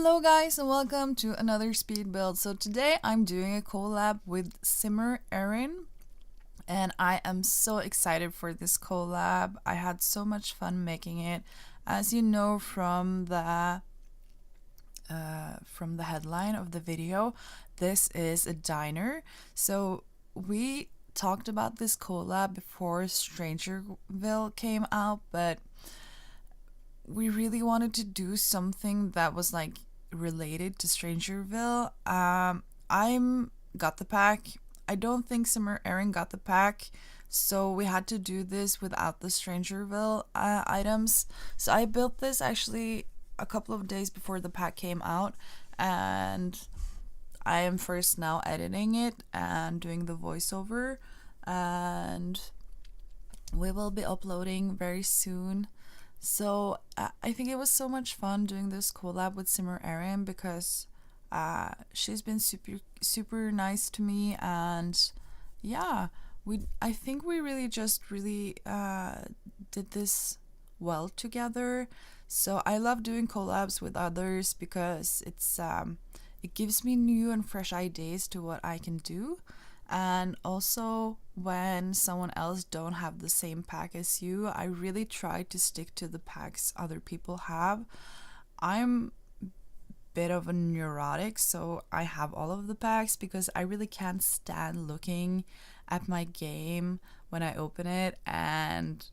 Hello guys and welcome to another speed build. So today I'm doing a collab with Simmer Erin and I am so excited for this collab. I had so much fun making it. As you know from the headline of the video, this is a diner. So we talked about this collab before Strangerville came out, but we really wanted to do something that was like related to Strangerville. I'm got the pack. I don't think Simmer Erin got the pack, so we had to do this without the Strangerville items. So I built this actually a couple of days before the pack came out, and I am first now editing it and doing the voiceover, and we will be uploading very soon. So I think it was so much fun doing this collab with Simmer Erin because she's been super nice to me, and yeah, I think we really did this well together. So I love doing collabs with others because it gives me new and fresh ideas to what I can do. And also when someone else don't have the same pack as you, I really try to stick to the packs other people have. I'm a bit of a neurotic, so I have all of the packs because I really can't stand looking at my game when I open it and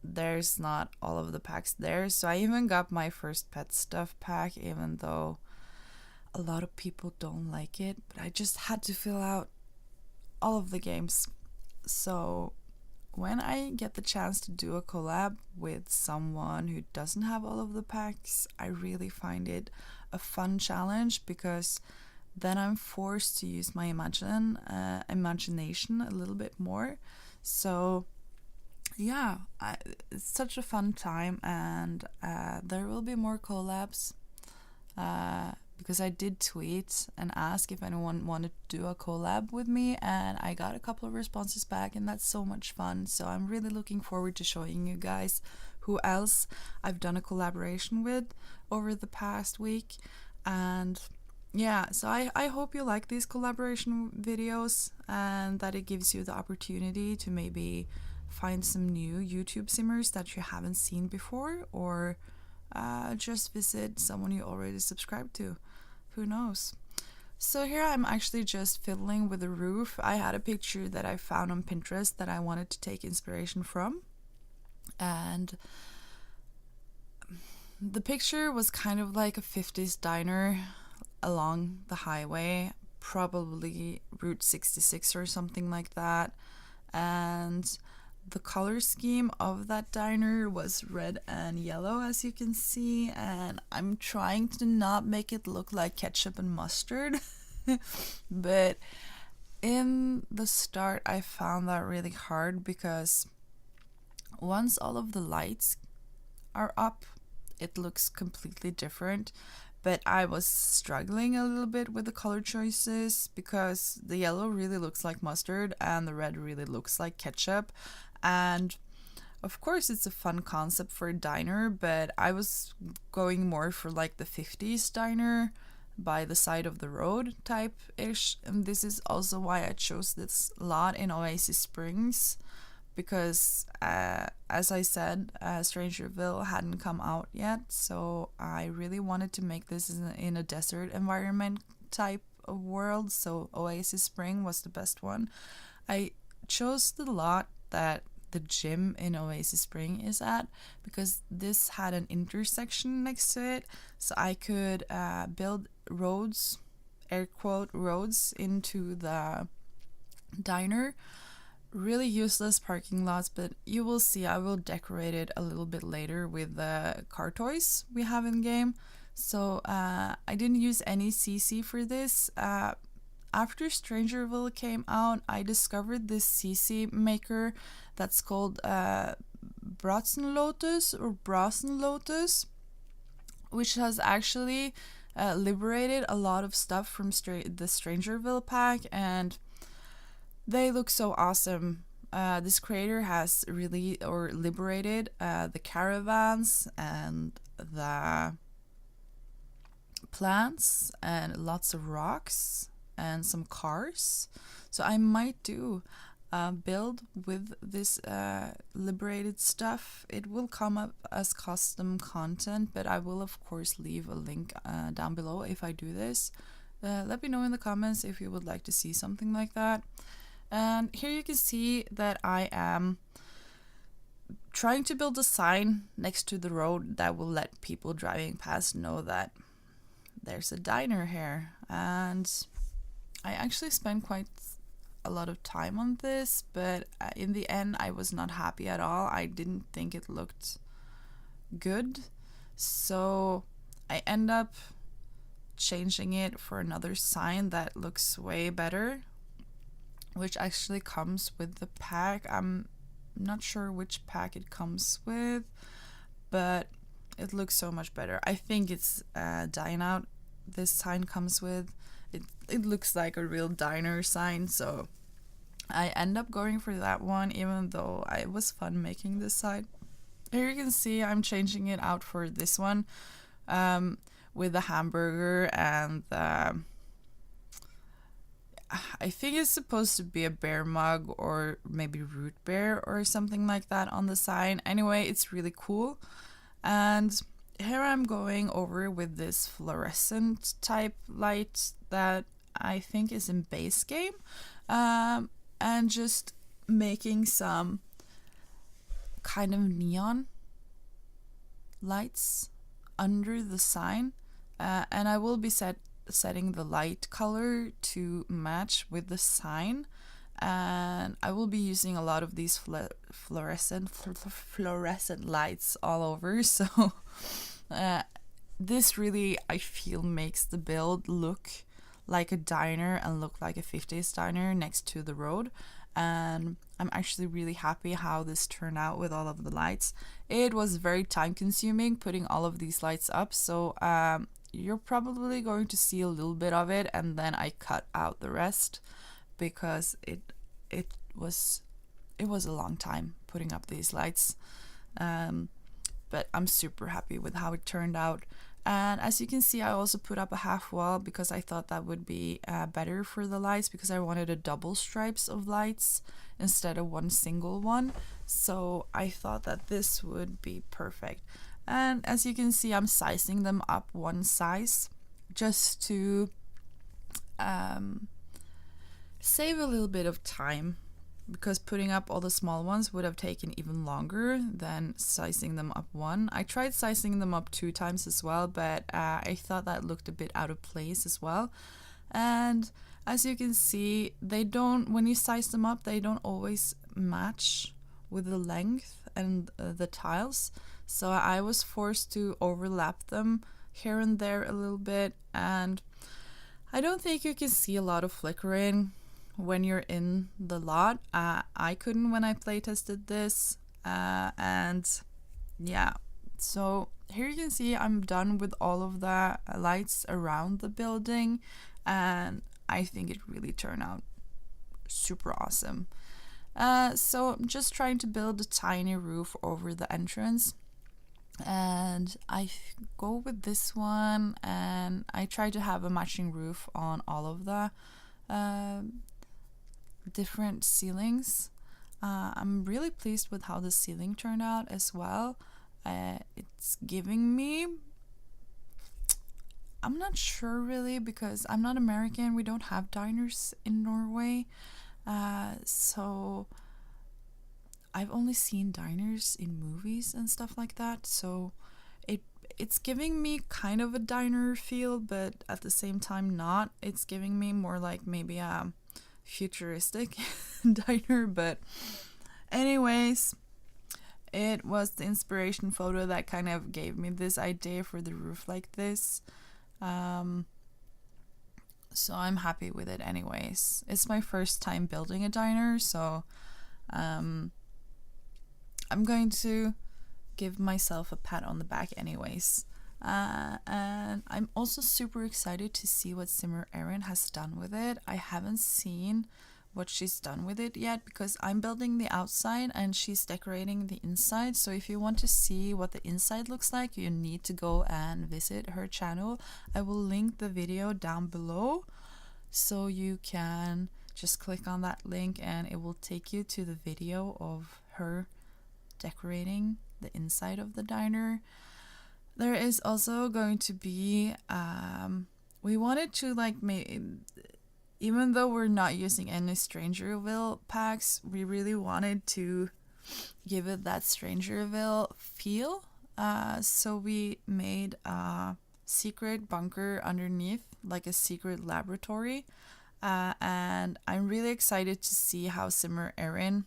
there's not all of the packs there. So I even got my first pet stuff pack, even though a lot of people don't like it, but I just had to fill out all of the games. So when I get the chance to do a collab with someone who doesn't have all of the packs, I really find it a fun challenge because then I'm forced to use my imagination a little bit more. So yeah, it's such a fun time, and there will be more collabs. Because I did tweet and ask if anyone wanted to do a collab with me, and I got a couple of responses back, and that's so much fun. So I'm really looking forward to showing you guys who else I've done a collaboration with over the past week. And yeah, so I hope you like these collaboration videos and that it gives you the opportunity to maybe find some new YouTube simmers that you haven't seen before, or just visit someone you already subscribed to. Who knows? So here I'm actually just fiddling with the roof. I had a picture that I found on Pinterest that I wanted to take inspiration from, and the picture was kind of like a 50s diner along the highway, probably Route 66 or something like that, and the color scheme of that diner was red and yellow, as you can see, and I'm trying to not make it look like ketchup and mustard. But in the start I found that really hard because once all of the lights are up, it looks completely different. But I was struggling a little bit with the color choices because the yellow really looks like mustard and the red really looks like ketchup. And of course it's a fun concept for a diner, but I was going more for like the 50s diner by the side of the road type-ish. And this is also why I chose this lot in Oasis Springs, because as I said, Strangerville hadn't come out yet, so I really wanted to make this in a desert environment type of world, so Oasis Spring was the best one. I chose the lot that the gym in Oasis Spring is at because this had an intersection next to it, so I could build roads, air quote roads, into the diner. Really useless parking lots, but you will see I will decorate it a little bit later with the car toys we have in game. So I didn't use any CC for this. After Strangerville came out, I discovered this CC maker that's called Bratzen Lotus, which has actually liberated a lot of stuff from the Strangerville pack, and they look so awesome. This creator has really liberated the caravans and the plants and lots of rocks and some cars. So I might do a build with this liberated stuff. It will come up as custom content, but I will of course leave a link down below if I do this. Let me know in the comments if you would like to see something like that. And here you can see that I am trying to build a sign next to the road that will let people driving past know that there's a diner here. And I actually spent quite a lot of time on this, but in the end I was not happy at all. I didn't think it looked good, so I end up changing it for another sign that looks way better, which actually comes with the pack. I'm not sure which pack it comes with, but it looks so much better. I think it's Dine Out this sign comes with. It looks like a real diner sign, so I end up going for that one, even though it was fun making this sign. Here you can see I'm changing it out for this one with the hamburger and I think it's supposed to be a bear mug or maybe root beer or something like that on the sign. Anyway, it's really cool. And here I'm going over with this fluorescent type light that I think is in base game, and just making some kind of neon lights under the sign, and I will be setting the light color to match with the sign, and I will be using a lot of these fluorescent lights all over. So this really, I feel, makes the build look like a diner and look like a 50s diner next to the road. And I'm actually really happy how this turned out with all of the lights. It was very time consuming putting all of these lights up, so you're probably going to see a little bit of it, and then I cut out the rest because it was a long time putting up these lights. But I'm super happy with how it turned out. And as you can see, I also put up a half wall because I thought that would be better for the lights, because I wanted a double stripes of lights instead of one single one. So I thought that this would be perfect. And as you can see, I'm sizing them up one size just to save a little bit of time, because putting up all the small ones would have taken even longer than sizing them up one. I tried sizing them up 2 times as well, but I thought that looked a bit out of place as well. And as you can see, when you size them up, they don't always match with the length and the tiles. So I was forced to overlap them here and there a little bit, and I don't think you can see a lot of flickering when you're in the lot. I couldn't when I play tested this, and yeah, so here you can see I'm done with all of the lights around the building, and I think it really turned out super awesome. So I'm just trying to build a tiny roof over the entrance, and I go with this one, and I try to have a matching roof on all of the different ceilings. I'm really pleased with how the ceiling turned out as well. It's giving me, I'm not sure really, because I'm not American, we don't have diners in Norway, so I've only seen diners in movies and stuff like that, so it's giving me kind of a diner feel, but at the same time not. It's giving me more like maybe a futuristic diner. But anyways, it was the inspiration photo that kind of gave me this idea for the roof like this. So I'm happy with it anyways. It's my first time building a diner, so I'm going to give myself a pat on the back anyways. And I'm also super excited to see what Simmer Erin has done with it. I haven't seen what she's done with it yet, because I'm building the outside and she's decorating the inside. So if you want to see what the inside looks like, you need to go and visit her channel. I will link the video down below, so you can just click on that link and it will take you to the video of her decorating the inside of the diner. There is also going to be we wanted to like make, even though we're not using any Strangerville packs, we really wanted to give it that Strangerville feel. So we made a secret bunker underneath, like a secret laboratory. And I'm really excited to see how Simmer Erin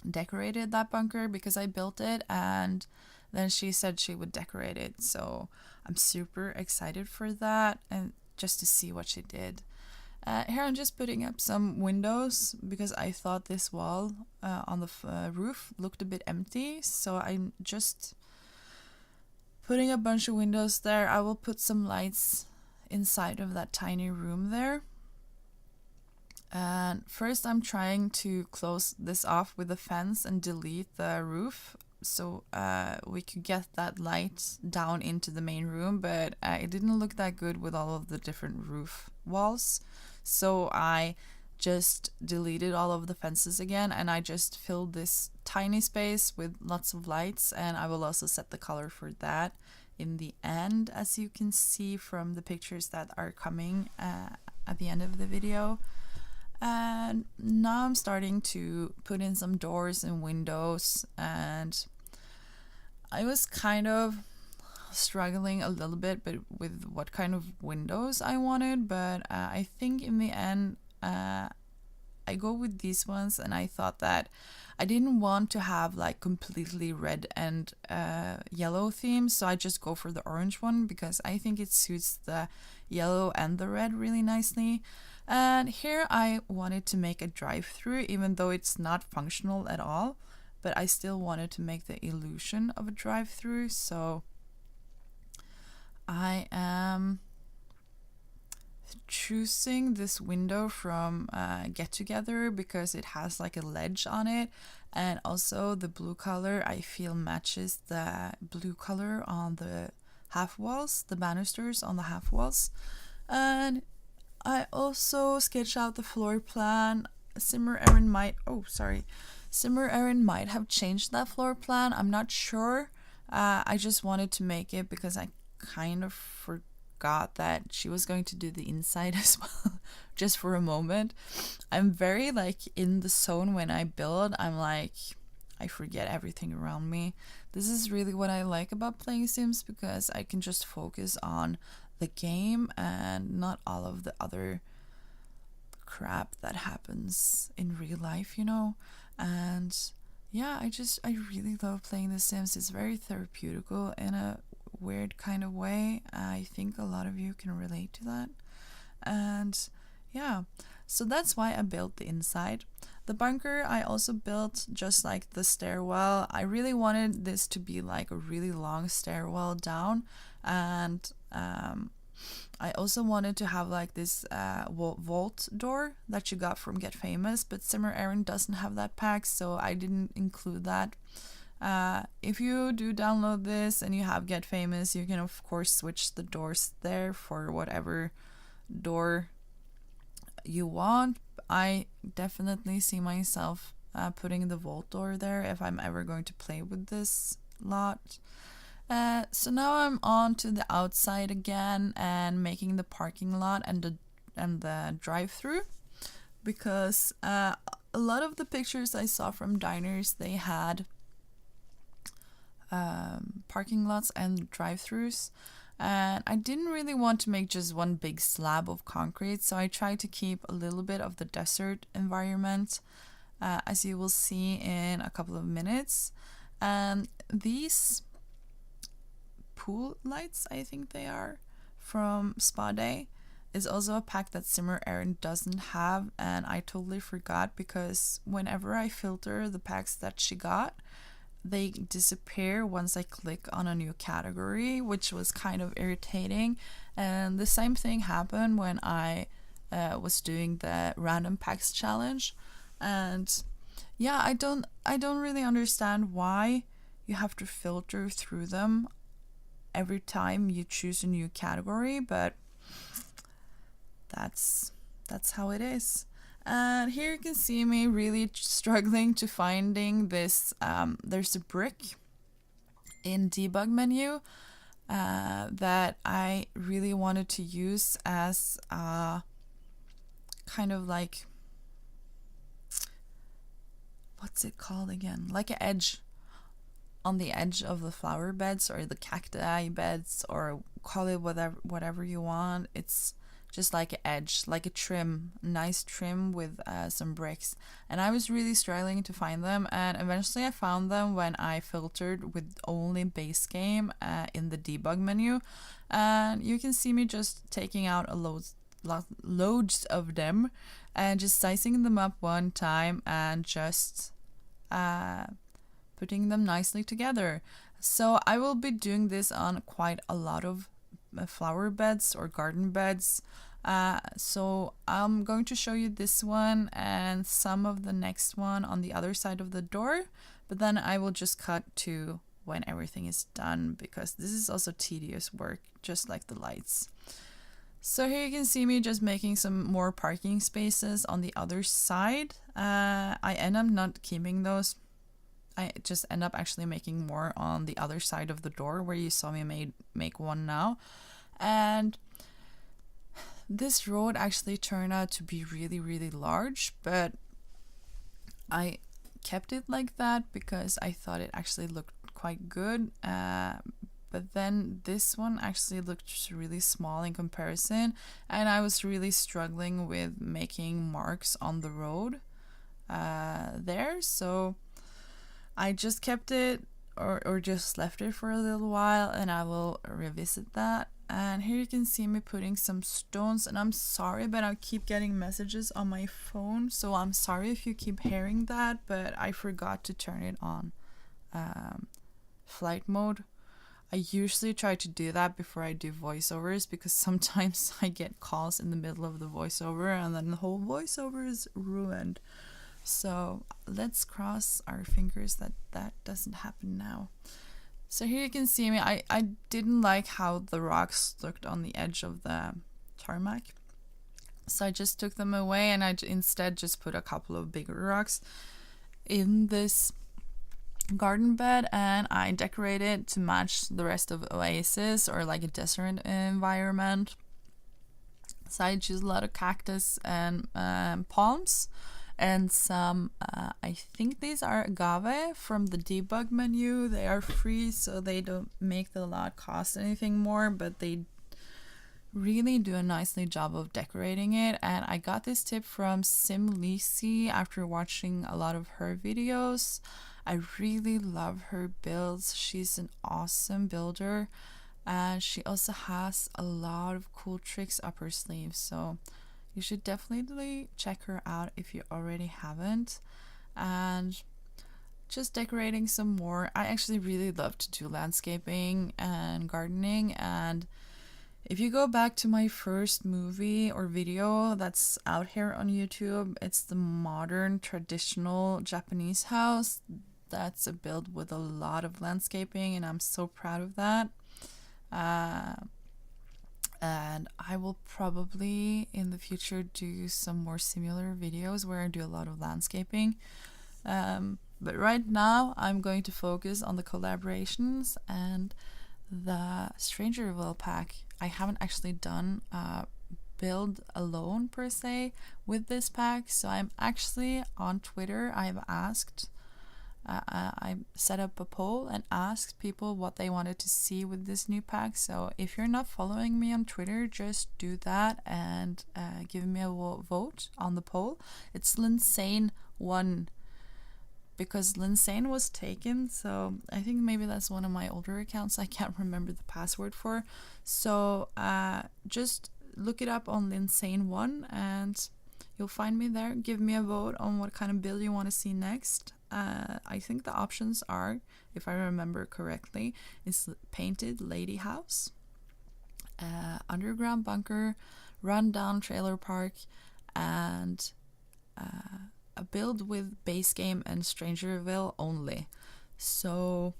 decorated that bunker, because I built it and then she said she would decorate it. So I'm super excited for that, and just to see what she did. Here I'm just putting up some windows because I thought this wall on the roof looked a bit empty. So I'm just putting a bunch of windows there. I will put some lights inside of that tiny room there. And first I'm trying to close this off with a fence and delete the roof, so we could get that light down into the main room, but it didn't look that good with all of the different roof walls. So I just deleted all of the fences again, and I just filled this tiny space with lots of lights, and I will also set the color for that in the end, as you can see from the pictures that are coming at the end of the video. And now I'm starting to put in some doors and windows, and I was kind of struggling a little bit with what kind of windows I wanted, but I think in the end I go with these ones, and I thought that I didn't want to have like completely red and yellow theme, so I just go for the orange one because I think it suits the yellow and the red really nicely. And here I wanted to make a drive-through, even though it's not functional at all, but I still wanted to make the illusion of a drive-through. So I am choosing this window from Get Together because it has like a ledge on it, and also the blue color I feel matches the blue color on the half walls, the banisters on the half walls. And I also sketched out the floor plan. Simmer Erin might have changed that floor plan. I'm not sure. I just wanted to make it because I kind of forgot that she was going to do the inside as well, just for a moment. I'm very like in the zone when I build. I'm like, I forget everything around me. This is really what I like about playing Sims, because I can just focus on the game and not all of the other crap that happens in real life, you know. And yeah, I really love playing The Sims. It's very therapeutical in a weird kind of way. I think a lot of you can relate to that. And yeah, so that's why I built the inside. The bunker I also built just like the stairwell. I really wanted this to be like a really long stairwell down, and I also wanted to have like this vault door that you got from Get Famous, but Simmer Erin doesn't have that pack, so I didn't include that. If you do download this and you have Get Famous, you can of course switch the doors there for whatever door you want. I definitely see myself putting the vault door there if I'm ever going to play with this lot. So now I'm on to the outside again and making the parking lot and the drive-through, because a lot of the pictures I saw from diners, they had parking lots and drive-throughs, and I didn't really want to make just one big slab of concrete, so I tried to keep a little bit of the desert environment, as you will see in a couple of minutes. And these pool lights, I think they are, from Spa Day, is also a pack that Simmer Erin doesn't have, and I totally forgot, because whenever I filter the packs that she got, they disappear once I click on a new category, which was kind of irritating. And the same thing happened when I was doing the random packs challenge, and yeah, I don't really understand why you have to filter through them every time you choose a new category, but that's how it is. And here you can see me really struggling to finding this. There's a brick in debug menu that I really wanted to use as a kind of like, what's it called again? Like an edge on the edge of the flower beds or the cacti beds, or call it whatever you want. It's just like an edge, like a trim, nice trim with some bricks. And I was really struggling to find them, and eventually I found them when I filtered with only base game in the debug menu. And you can see me just taking out loads of them and just sizing them up one time and just putting them nicely together. So I will be doing this on quite a lot of flower beds or garden beds. So I'm going to show you this one and some of the next one on the other side of the door, but then I will just cut to when everything is done, because this is also tedious work, just like the lights. So here you can see me just making some more parking spaces on the other side. I end up not keeping those. I just end up actually making more on the other side of the door where you saw me make one now. And this road actually turned out to be really, really large, but I kept it like that because I thought it actually looked quite good. But then this one actually looked really small in comparison, and I was really struggling with making marks on the road there. So I just kept it or just left it for a little while, and I will revisit that. And here you can see me putting some stones, and I'm sorry, but I keep getting messages on my phone, so I'm sorry if you keep hearing that, but I forgot to turn it on flight mode. I usually try to do that before I do voiceovers, because sometimes I get calls in the middle of the voiceover and then the whole voiceover is ruined. So let's cross our fingers that that doesn't happen now. So here you can see me. I didn't like how the rocks looked on the edge of the tarmac, so I just took them away, and I instead just put a couple of bigger rocks in this garden bed, and I decorated to match the rest of Oasis, or like a desert environment. So I used a lot of cactus and palms, and some I think these are agave from the debug menu. They are free, so they don't make the lot cost anything more, but they really do a nicely job of decorating it. And I got this tip from Simmer after watching a lot of her videos. I really love her builds. She's an awesome builder, and she also has a lot of cool tricks up her sleeve, so you should definitely check her out if you already haven't. And just decorating some more. I actually really love to do landscaping and gardening, and if you go back to my first movie or video that's out here on YouTube, it's the modern traditional Japanese house. That's a build with a lot of landscaping, and I'm so proud of that. And I will probably in the future do some more similar videos where I do a lot of landscaping. But right now I'm going to focus on the collaborations and the Strangerville pack. I haven't actually done a build alone per se with this pack, so I'm actually on Twitter. I've asked I set up a poll and asked people what they wanted to see with this new pack. So if you're not following me on Twitter, just do that and give me a vote on the poll. It's Linnsane 1 because Linnsane was taken, so I think maybe that's one of my older accounts I can't remember the password for. So just look it up on Linnsane 1 and you'll find me there. Give me a vote on what kind of build you want to see next. I think the options are, if I remember correctly, is painted lady house, underground bunker, rundown trailer park and a build with base game and Strangerville only. So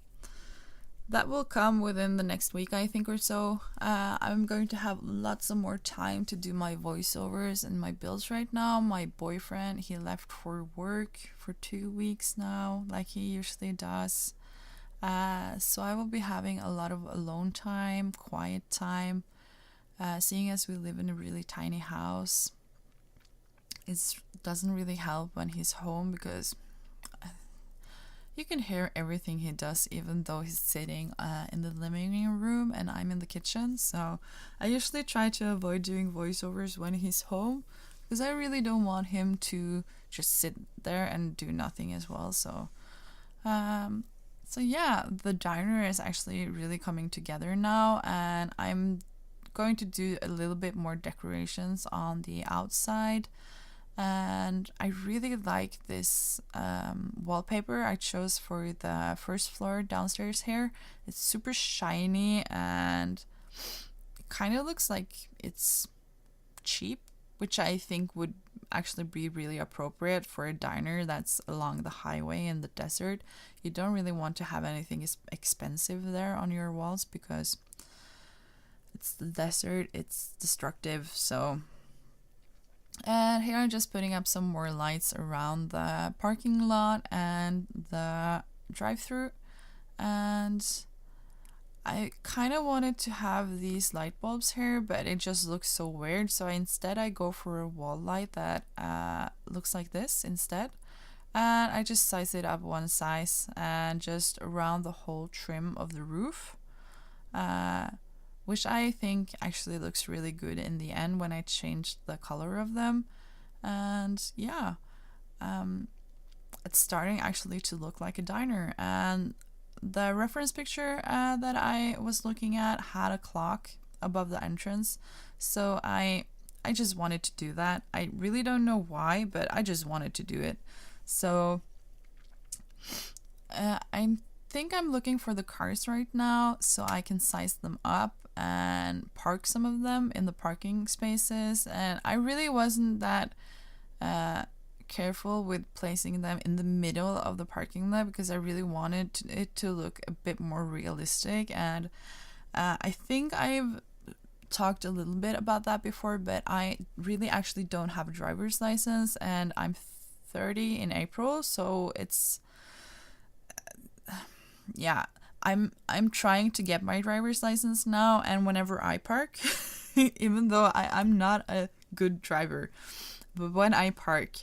that will come within the next week, I think, or so. I'm going to have lots of more time to do my voiceovers and my builds right now. My boyfriend, he left for work for 2 weeks now, like he usually does. So I will be having a lot of alone time, quiet time. Seeing as we live in a really tiny house, it doesn't really help when he's home because you can hear everything he does, even though he's sitting in the living room and I'm in the kitchen. So I usually try to avoid doing voiceovers when he's home because I really don't want him to just sit there and do nothing as well. So yeah, the diner is actually really coming together now, and I'm going to do a little bit more decorations on the outside. And I really like this wallpaper I chose for the first floor downstairs here. It's super shiny and it kind of looks like it's cheap, which I think would actually be really appropriate for a diner that's along the highway in the desert. You don't really want to have anything expensive there on your walls because it's the desert, it's destructive. So, and here I'm just putting up some more lights around the parking lot and the drive-through. And I kind of wanted to have these light bulbs here, but it just looks so weird. So instead I go for a wall light that looks like this instead. And I just size it up one size and just around the whole trim of the roof. Which I think actually looks really good in the end when I changed the color of them. And yeah, it's starting actually to look like a diner. And the reference picture that I was looking at had a clock above the entrance. So I just wanted to do that. I really don't know why, but I just wanted to do it. So I think I'm looking for the cars right now so I can size them up and park some of them in the parking spaces. And I really wasn't that careful with placing them in the middle of the parking lot because I really wanted it to look a bit more realistic. And I think I've talked a little bit about that before, but I really actually don't have a driver's license and I'm 30 in April, so it's yeah, I'm trying to get my driver's license now, and whenever I park, even though I'm not a good driver, but when I park,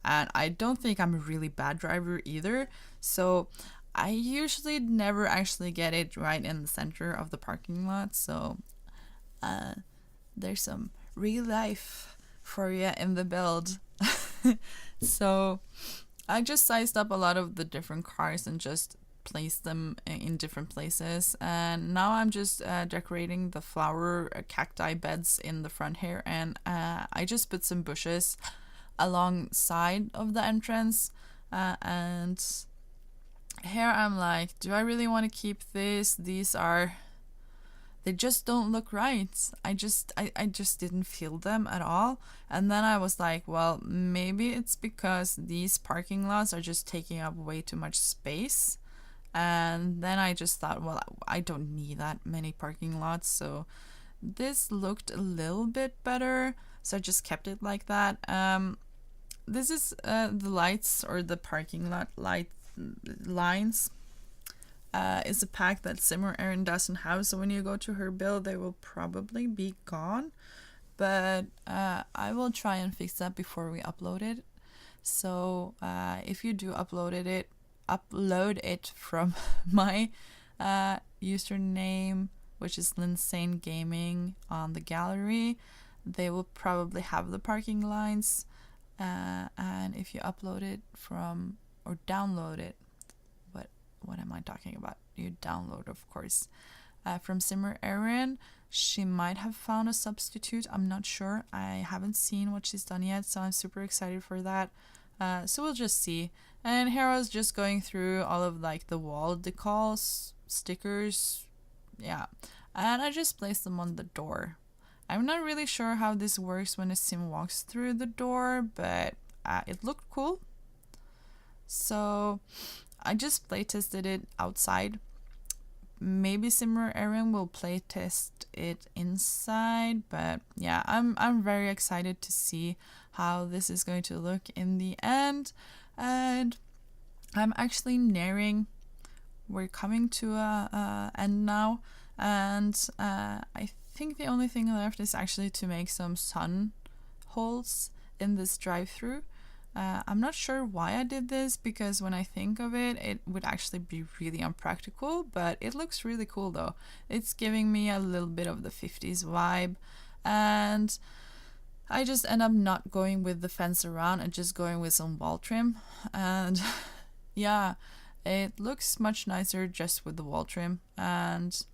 and I don't think I'm a really bad driver either, so I usually never actually get it right in the center of the parking lot. So there's some real life for you in the build. So I just sized up a lot of the different cars and just placed them in different places. And now I'm just decorating the flower cacti beds in the front here. And I just put some bushes alongside of the entrance. And here I'm like, do I really want to keep this? They just don't look right. I just didn't feel them at all. And then I was like, well, maybe it's because these parking lots are just taking up way too much space. And then I just thought, well, I don't need that many parking lots. So this looked a little bit better. So I just kept it like that. This is the lights, or the parking lot light lines. Is a pack that Simmer Erin doesn't have, so when you go to her build they will probably be gone, but I will try and fix that before we upload it. So if you do upload it from my username, which is Linnsanegaming on the gallery, they will probably have the parking lines, and if you upload it from, or download it, what am I talking about? You download, of course, from Simmer Erin. She might have found a substitute. I'm not sure. I haven't seen what she's done yet, so I'm super excited for that. So we'll just see. And here I was just going through all of like the wall decals, stickers, yeah. And I just placed them on the door. I'm not really sure how this works when a sim walks through the door, but it looked cool. So I just playtested it outside. Maybe Simmer Erin will playtest it inside, but yeah, I'm very excited to see how this is going to look in the end. And I'm actually nearing, we're coming to a end now, and I think the only thing left is actually to make some sun holes in this drive-through. I'm not sure why I did this, because when I think of it, it would actually be really unpractical, but it looks really cool though. It's giving me a little bit of the 50s vibe, and I just end up not going with the fence around and just going with some wall trim. And yeah, it looks much nicer just with the wall trim, and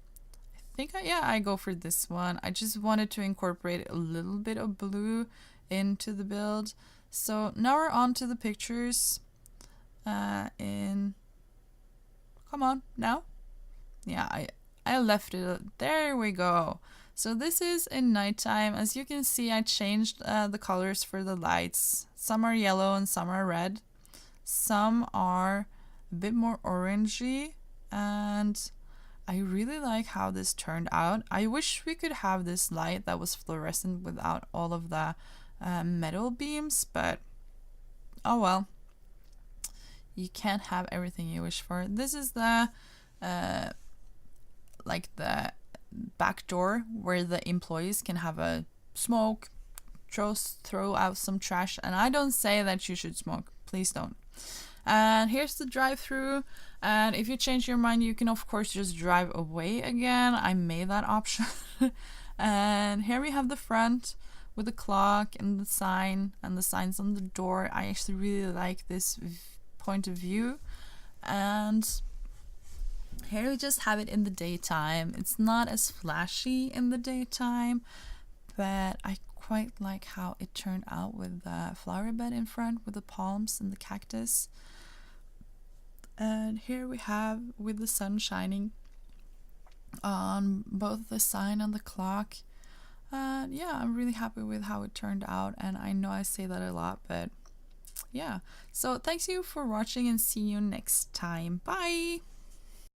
I think I go for this one. I just wanted to incorporate a little bit of blue into the build. So now we're on to the pictures. Come on, now? Yeah, I left it. There we go. So this is in nighttime. As you can see, I changed the colors for the lights. Some are yellow and some are red. Some are a bit more orangey, and I really like how this turned out. I wish we could have this light that was fluorescent without all of the metal beams, but oh well, you can't have everything you wish for. This is the like the back door where the employees can have a smoke, throw out some trash, and I don't say that you should smoke, please don't. And here's the drive-through, and if you change your mind, you can of course just drive away again. I made that option. And here we have the front with the clock and the sign and the signs on the door. I actually really like this point of view. And here we just have it in the daytime. It's not as flashy in the daytime, but I quite like how it turned out with the flower bed in front with the palms and the cactus. And here we have with the sun shining on both the sign and the clock. Yeah, I'm really happy with how it turned out, and I know I say that a lot, but yeah. So thanks you for watching, and see you next time. Bye!